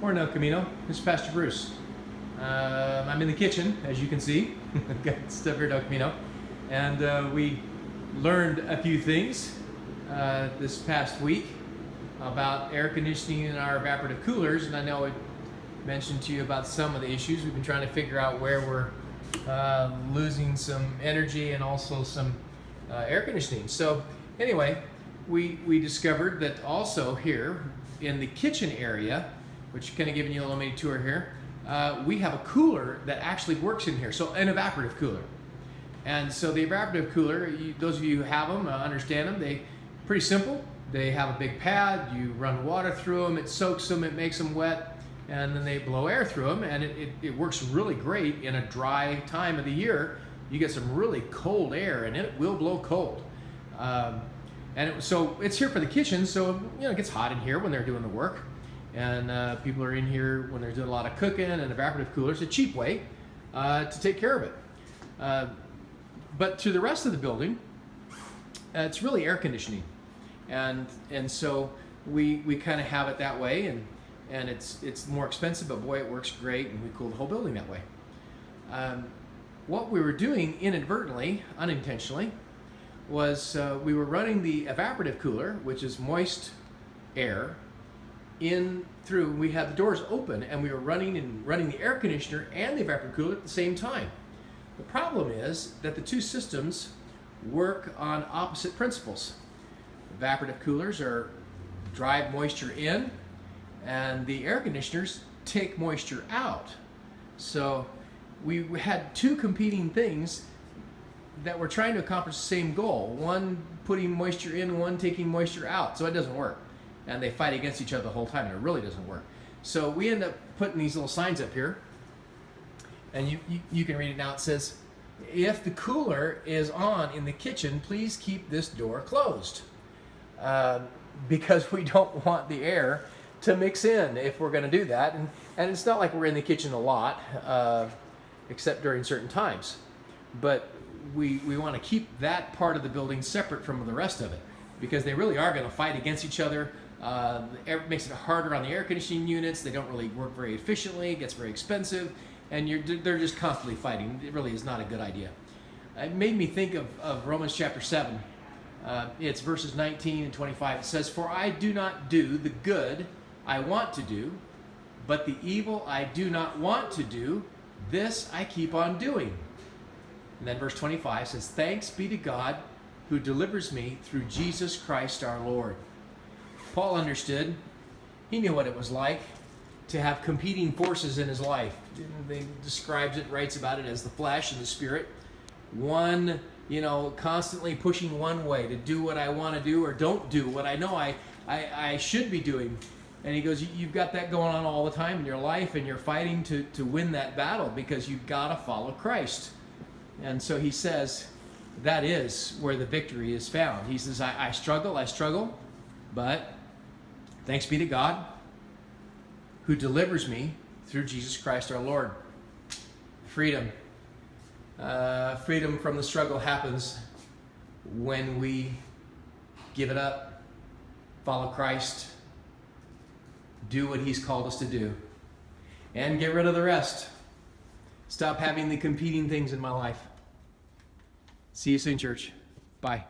Morning, Camino. This is Pastor Bruce. I'm in the kitchen, as you can see. Got stuff here, Camino. And we learned a few things this past week about air conditioning in our evaporative coolers. And I know I mentioned to you about some of the issues. We've been trying to figure out where we're losing some energy and also some air conditioning. So anyway, we discovered that also here in the kitchen area, which kind of giving you a little mini tour here, we have a cooler that actually works in here, so an evaporative cooler. And so the evaporative cooler, those of you who have them understand them. They pretty simple. They have a big pad. You run water through them. It soaks them. It makes them wet, and then they blow air through them. And it works really great in a dry time of the year. You get some really cold air, and it will blow cold. So it's here for the kitchen. So it gets hot in here when they're doing the work. And people are in here when they're doing a lot of cooking, and evaporative coolers, a cheap way to take care of it. But to the rest of the building, it's really air conditioning. And so we kind of have it that way, and it's more expensive, but boy, it works great, and we cool the whole building that way. What we were doing inadvertently, unintentionally, was we were running the evaporative cooler, which is moist air, in through. We had the doors open, and we were running the air conditioner and the evaporative cooler at the same time. The problem is that the two systems work on opposite principles. Evaporative coolers drive moisture in, and the air conditioners take moisture out. So we had two competing things that were trying to accomplish the same goal. One putting moisture in, one taking moisture out. So it doesn't work. And they fight against each other the whole time, and it really doesn't work. So we end up putting these little signs up here, and you can read it now. It says, if the cooler is on in the kitchen, please keep this door closed, because we don't want the air to mix in if we're going to do that. And it's not like we're in the kitchen a lot, except during certain times. But we want to keep that part of the building separate from the rest of it, because they really are going to fight against each other. It makes it harder on the air conditioning units. They don't really work very efficiently. It gets very expensive, and they're just constantly fighting. It really is not a good idea. It made me think of Romans chapter 7. It's verses 19 and 25. It says, "For I do not do the good I want to do, but the evil I do not want to do, this I keep on doing." And then verse 25 says, "Thanks be to God who delivers me through Jesus Christ our Lord." Paul understood. He knew what it was like to have competing forces in his life. He describes it, writes about it as the flesh and the spirit. One, constantly pushing one way to do what I want to do, or don't do what I know I should be doing. And he goes, you've got that going on all the time in your life, and you're fighting to win that battle because you've got to follow Christ. And so he says, that is where the victory is found. He says, I struggle, but thanks be to God who delivers me through Jesus Christ our Lord. Freedom. Freedom from the struggle happens when we give it up, follow Christ, do what He's called us to do, and get rid of the rest. Stop having the competing things in my life. See you soon, church. Bye.